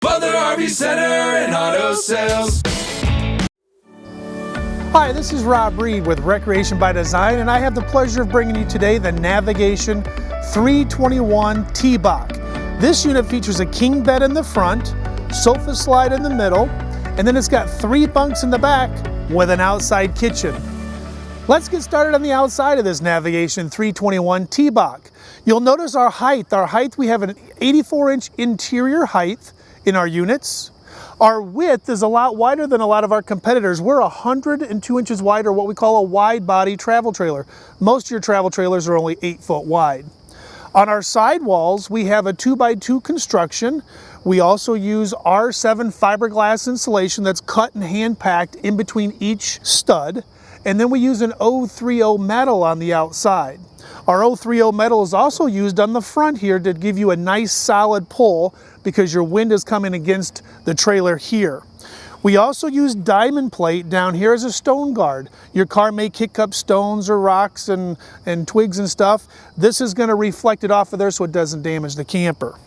Butler RV Center and Auto Sales. Hi, this is Rob Reed with Recreation by Design, and I have the pleasure of bringing you today the Navigation 321 T-Box. This unit features a king bed in the front, sofa slide in the middle, and then it's got 3 bunks in the back with an outside kitchen. Let's get started on the outside of this Navigation 321 T-Box. You'll notice our height. We have an 84-inch interior height in our units. Our width is a lot wider than a lot of our competitors. We're 102 inches wide, or what we call a wide body travel trailer. Most of your travel trailers are only 8 foot wide. On our side walls, we have a 2x2 construction. We also use R7 fiberglass insulation that's cut and hand packed in between each stud. And then we use an 030 metal on the outside. Our 030 metal is also used on the front here to give you a nice solid pull because your wind is coming against the trailer here. We also use diamond plate down here as a stone guard. Your car may kick up stones or rocks and twigs and stuff. This is going to reflect it off of there so it doesn't damage the camper.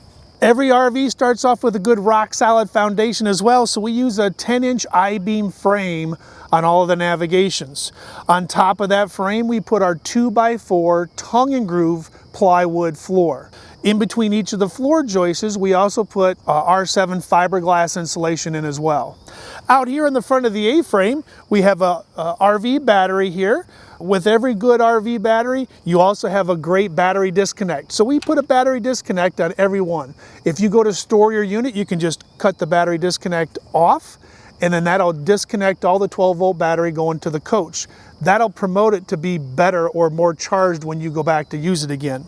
Every RV starts off with a good rock solid foundation as well, so we use a 10-inch I-beam frame on all of the Navigations. On top of that frame, we put our 2x4 tongue and groove plywood floor. In between each of the floor joists, we also put R7 fiberglass insulation in as well. Out here in the front of the A-frame, we have a RV battery here. With every good RV battery, you also have a great battery disconnect. So we put a battery disconnect on every one. If you go to store your unit, you can just cut the battery disconnect off, and then that'll disconnect all the 12-volt battery going to the coach. That'll promote it to be better or more charged when you go back to use it again.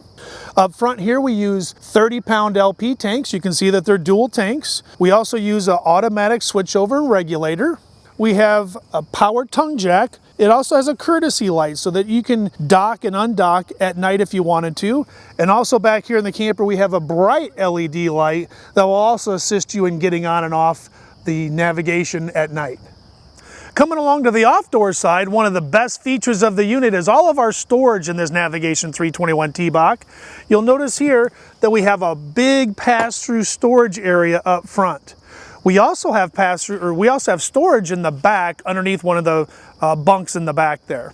Up front here, we use 30-pound LP tanks. You can see that they're dual tanks. We also use an automatic switchover and regulator. We have a power tongue jack. It also has a courtesy light so that you can dock and undock at night if you wanted to. And also back here in the camper, we have a bright LED light that will also assist you in getting on and off the Navigation at night. Coming along to the off-door side, one of the best features of the unit is all of our storage in this Navigation 321 T-Box. You'll notice here that we have a big pass-through storage area up front. We also have storage in the back underneath one of the bunks in the back there.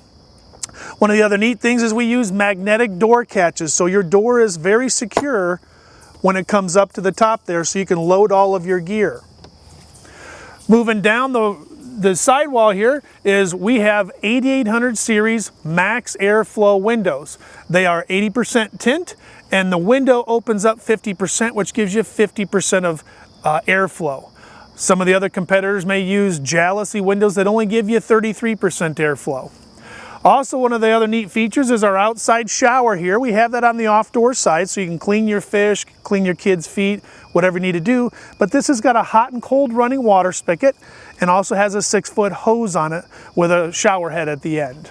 One of the other neat things is we use magnetic door catches, so your door is very secure when it comes up to the top there, so you can load all of your gear. Moving down the sidewall here is we have 8800 series max airflow windows. They are 80% tint, and the window opens up 50%, which gives you 50% of airflow. Some of the other competitors may use jalousie windows that only give you 33% airflow. Also, one of the other neat features is our outside shower here. We have that on the off-door side, so you can clean your fish, clean your kids' feet, whatever you need to do. But this has got a hot and cold running water spigot and also has a 6-foot hose on it with a shower head at the end.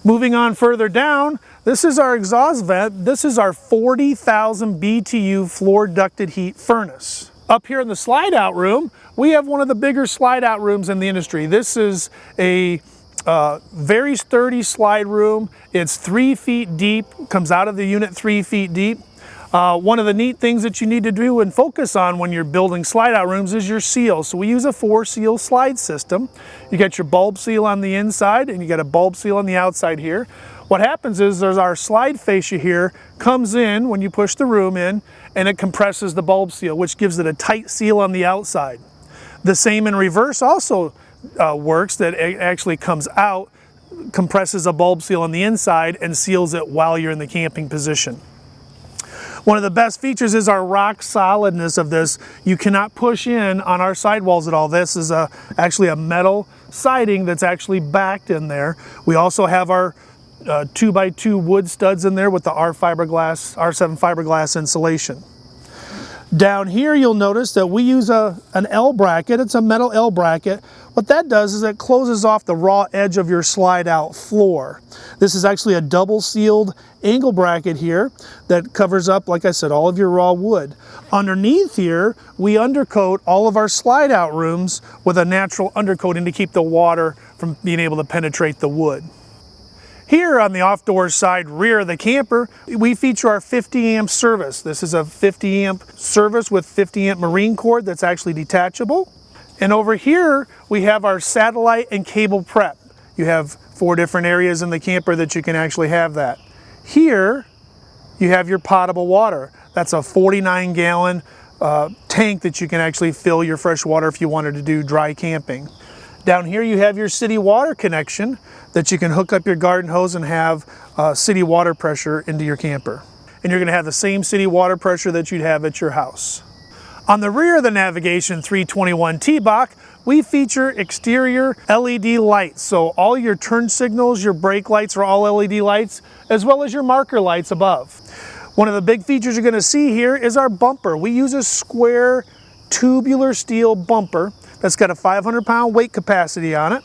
Moving on further down, this is our exhaust vent. This is our 40,000 BTU floor ducted heat furnace. Up here in the slide out room, we have one of the bigger slide out rooms in the industry. This is a very sturdy slide room. It's 3 feet deep, comes out of the unit 3 feet deep. One of the neat things that you need to do and focus on when you're building slide out rooms is your seal. So we use a 4-seal slide system. You got your bulb seal on the inside and you got a bulb seal on the outside here. What happens is there's our slide fascia here comes in when you push the room in, and it compresses the bulb seal, which gives it a tight seal on the outside. The same in reverse also works, that it actually comes out, compresses a bulb seal on the inside and seals it while you're in the camping position. One of the best features is our rock solidness of this. You cannot push in on our sidewalls at all. This is actually a metal siding that's actually backed in there. We also have our 2x2 wood studs in there with the R7 fiberglass insulation. Down here you'll notice that we use an L bracket. It's a metal L bracket. What that does is it closes off the raw edge of your slide out floor. This is actually a double sealed angle bracket here that covers up, like I said, all of your raw wood. Underneath here, we undercoat all of our slide out rooms with a natural undercoating to keep the water from being able to penetrate the wood. Here on the off-door side rear of the camper, we feature our 50 amp service. This is a 50 amp service with 50 amp marine cord that's actually detachable. And over here, we have our satellite and cable prep. You have 4 different areas in the camper that you can actually have that. Here, you have your potable water. That's a 49 gallon tank that you can actually fill your fresh water if you wanted to do dry camping. Down here you have your city water connection that you can hook up your garden hose and have city water pressure into your camper. And you're going to have the same city water pressure that you'd have at your house. On the rear of the Navigation 321 T-Bach, we feature exterior LED lights. So all your turn signals, your brake lights are all LED lights, as well as your marker lights above. One of the big features you're going to see here is our bumper. We use a square tubular steel bumper that's got a 500-pound weight capacity on it.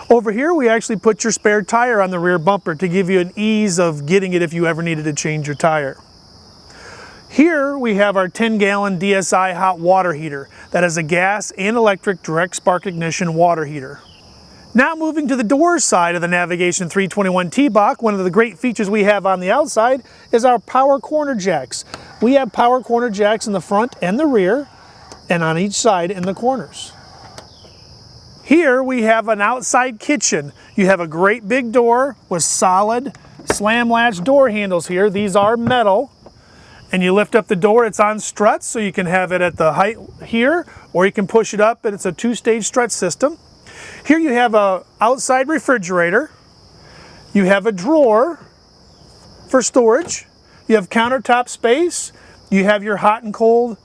Over here we actually put your spare tire on the rear bumper to give you an ease of getting it if you ever needed to change your tire. Here we have our 10-gallon DSI hot water heater that is a gas and electric direct spark ignition water heater. Now moving to the door side of the Navigation 321 T-Bach, one of the great features we have on the outside is our power corner jacks. We have power corner jacks in the front and the rear, and on each side in the corners. Here we have an outside kitchen. You have a great big door with solid slam latch door handles here. These are metal, and you lift up the door. It's on struts, so you can have it at the height here, or you can push it up, and it's a 2-stage strut system. Here you have a outside refrigerator. You have a drawer for storage. You have countertop space. You have your hot and cold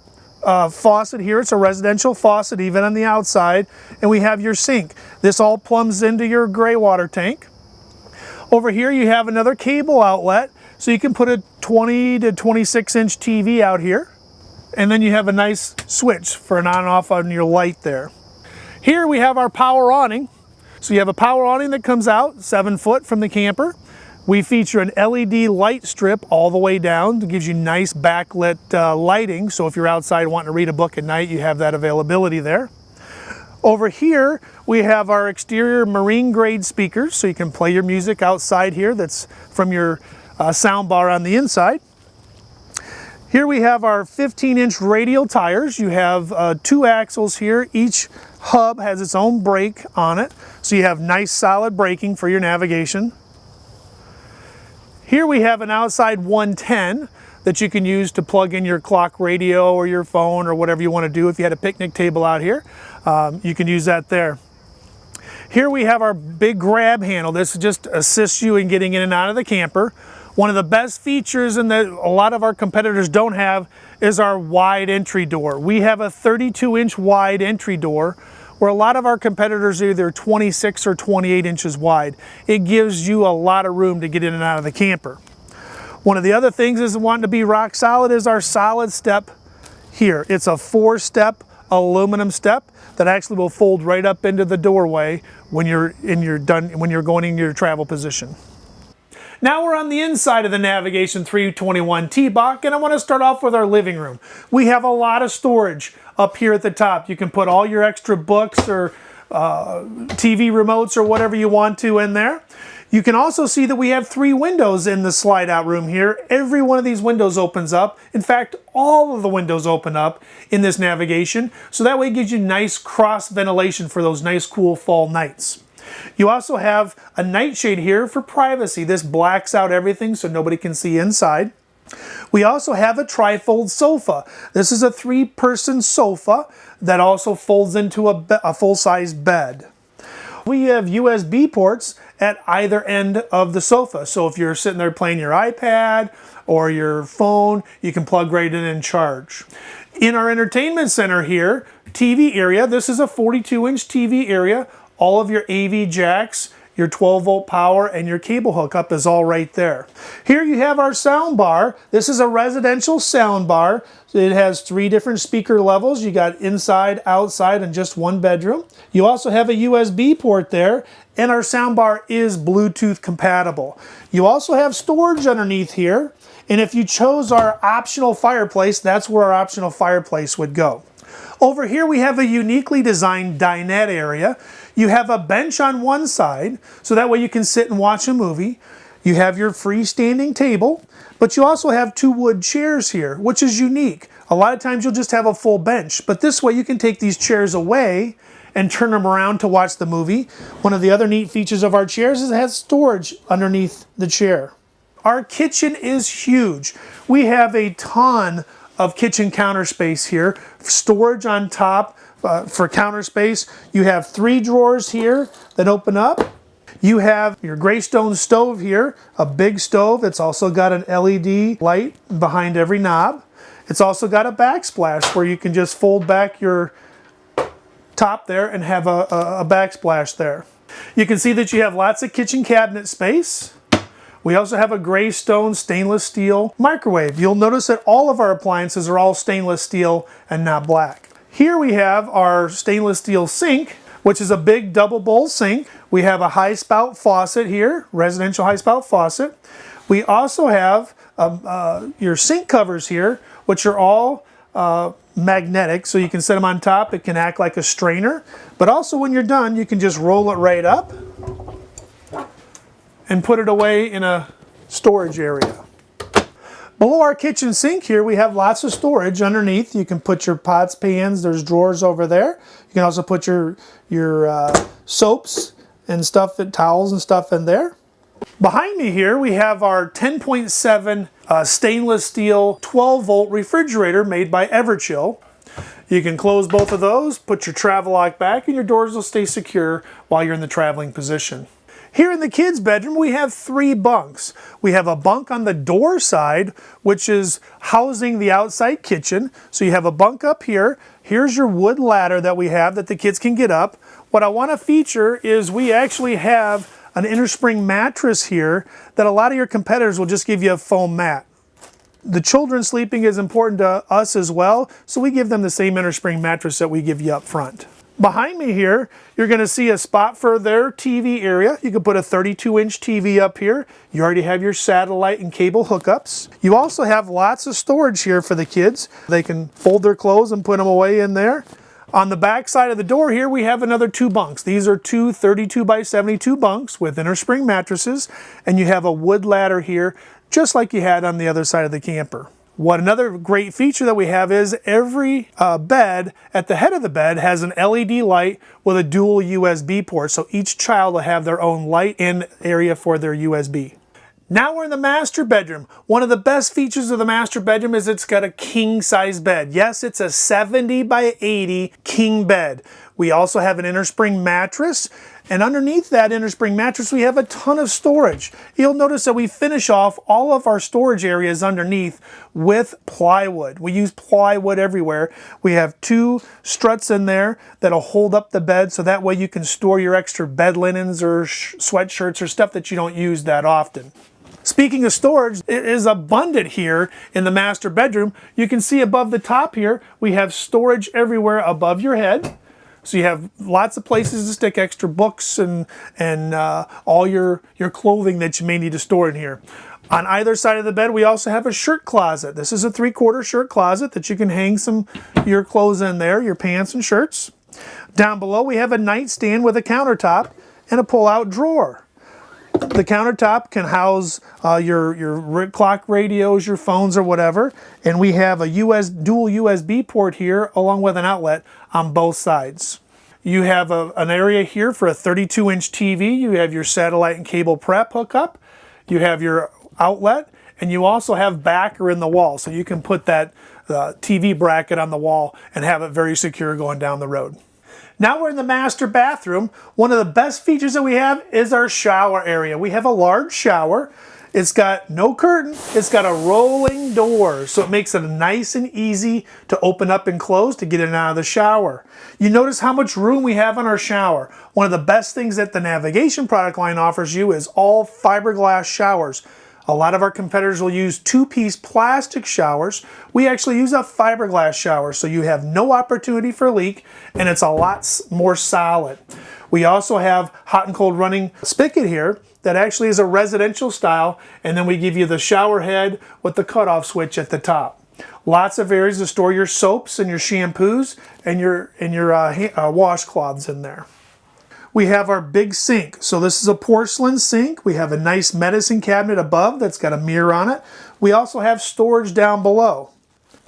faucet here. It's a residential faucet even on the outside, and we have your sink. This all plumbs into your gray water tank. Over here you have another cable outlet, so you can put a 20 to 26 inch TV out here, and then you have a nice switch for an on and off on your light there. Here we have our power awning. So you have a power awning that comes out 7 foot from the camper. We feature an LED light strip all the way down that gives you nice backlit lighting. So if you're outside wanting to read a book at night, you have that availability there. Over here, we have our exterior marine grade speakers. So you can play your music outside here that's from your sound bar on the inside. Here we have our 15-inch radial tires. You have 2 axles here. Each hub has its own brake on it. So you have nice solid braking for your navigation. Here we have an outside 110 that you can use to plug in your clock radio or your phone or whatever you want to do. If you had a picnic table out here, you can use that there. Here we have our big grab handle. This just assists you in getting in and out of the camper. One of the best features and that a lot of our competitors don't have is our wide entry door. We have a 32-inch wide entry door where a lot of our competitors are either 26 or 28 inches wide. It gives you a lot of room to get in and out of the camper. One of the other things is wanting to be rock solid is our solid step here. It's a 4-step aluminum step that actually will fold right up into the doorway when you're going in your travel position. Now we're on the inside of the Navigation 321 T-Bach, and I want to start off with our living room. We have a lot of storage up here at the top. You can put all your extra books or TV remotes or whatever you want to in there. You can also see that we have 3 windows in the slide out room here. Every one of these windows opens up. In fact, all of the windows open up in this Navigation, so that way it gives you nice cross ventilation for those nice cool fall nights. You also have a nightshade here for privacy. This blacks out everything so nobody can see inside. We also have a trifold sofa. This is a 3-person sofa that also folds into a full-size bed. We have USB ports at either end of the sofa. So if you're sitting there playing your iPad or your phone, you can plug right in and charge. In our entertainment center here, TV area, this is a 42-inch TV area. All of your AV jacks, your 12-volt power, and your cable hookup is all right there. Here you have our sound bar. This is a residential sound bar. It has 3 different speaker levels. You got inside, outside, and just 1 bedroom. You also have a USB port there, and our sound bar is Bluetooth compatible. You also have storage underneath here, and if you chose our optional fireplace, that's where our optional fireplace would go. Over here we have a uniquely designed dinette area. You have a bench on one side, so that way you can sit and watch a movie. You have your freestanding table, but you also have 2 wood chairs here, which is unique. A lot of times you'll just have a full bench, but this way you can take these chairs away and turn them around to watch the movie. One of the other neat features of our chairs is it has storage underneath the chair. Our kitchen is huge. We have a ton of kitchen counter space here, storage on top for counter space. You have 3 drawers here that open up. You have your Greystone stove here, a big stove. It's also got an LED light behind every knob. It's also got a backsplash where you can just fold back your top there and have a backsplash there. You can see that you have lots of kitchen cabinet space. We also have a Greystone stainless steel microwave. You'll notice that all of our appliances are all stainless steel and not black. Here we have our stainless steel sink, which is a big double bowl sink. We have a high spout faucet here, residential high spout faucet. We also have your sink covers here, which are all magnetic, so you can set them on top. It can act like a strainer, but also when you're done, you can just roll it right up and put it away in a storage area. Below our kitchen sink here, we have lots of storage underneath. You can put your pots, pans, there's drawers over there. You can also put your soaps and stuff, and towels and stuff in there. Behind me here, we have our 10.7 stainless steel 12-volt refrigerator made by Everchill. You can close both of those, put your travel lock back, and your doors will stay secure while you're in the traveling position. Here in the kids' bedroom, we have 3 bunks. We have a bunk on the door side, which is housing the outside kitchen. So you have a bunk up here. Here's your wood ladder that we have that the kids can get up. What I want to feature is we actually have an innerspring mattress here that a lot of your competitors will just give you a foam mat. The children sleeping is important to us as well, so we give them the same innerspring mattress that we give you up front. Behind me here, you're going to see a spot for their TV area. You can put a 32-inch TV up here. You already have your satellite and cable hookups. You also have lots of storage here for the kids. They can fold their clothes and put them away in there. On the back side of the door here, we have another 2 bunks. These are 2 32 by 72 bunks with innerspring mattresses, and you have a wood ladder here, just like you had on the other side of the camper. What another great feature that we have is every bed at the head of the bed has an LED light with a dual USB port, so each child will have their own light and area for their USB. Now we're in the master bedroom. One of the best features of the master bedroom is it's got a king-size bed. Yes, it's a 70 by 80 king bed. We also have an innerspring mattress, and underneath that innerspring mattress we have a ton of storage. You'll notice that we finish off all of our storage areas underneath with plywood. We use plywood everywhere. We have 2 struts in there that'll hold up the bed, so that way you can store your extra bed linens or sweatshirts or stuff that you don't use that often. Speaking of storage, it is abundant here in the master bedroom. You can see above the top here, we have storage everywhere above your head. So you have lots of places to stick extra books and all your clothing that you may need to store in here. On either side of the bed, we also have a shirt closet. This is a 3/4 shirt closet that you can hang your clothes in there, your pants and shirts. Down below, we have a nightstand with a countertop and a pull-out drawer. The countertop can house your clock radios, your phones, or whatever. And we have a dual USB port here along with an outlet on both sides. You have an area here for a 32-inch TV. You have your satellite and cable prep hookup. You have your outlet, and you also have backer in the wall. So you can put that TV bracket on the wall and have it very secure going down the road. Now we're in the master bathroom. One of the best features that we have is our shower area. We have a large shower. It's got no curtain. It's got a rolling door, so it makes it nice and easy to open up and close to get in and out of the shower. You notice how much room we have in our shower. One of the best things that the Navigation product line offers you is all fiberglass showers. A lot of our competitors will use 2-piece plastic showers. We actually use a fiberglass shower, so you have no opportunity for a leak, and it's a lot more solid. We also have hot and cold running spigot here that actually is a residential style, and then we give you the shower head with the cutoff switch at the top. Lots of areas to store your soaps and your shampoos and your washcloths in there. We have our big sink. So this is a porcelain sink. We have a nice medicine cabinet above that's got a mirror on it. We also have storage down below.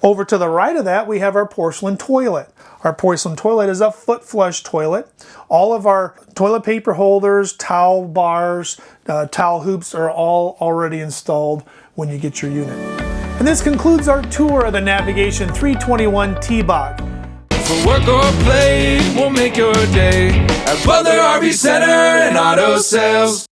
Over to the right of that, we have our porcelain toilet. Our porcelain toilet is a foot flush toilet. All of our toilet paper holders, towel bars, towel hoops are all already installed when you get your unit. And this concludes our tour of the Navigation 321 T-Box. For work or play, we'll make your day at Butler RV Center and Auto Sales.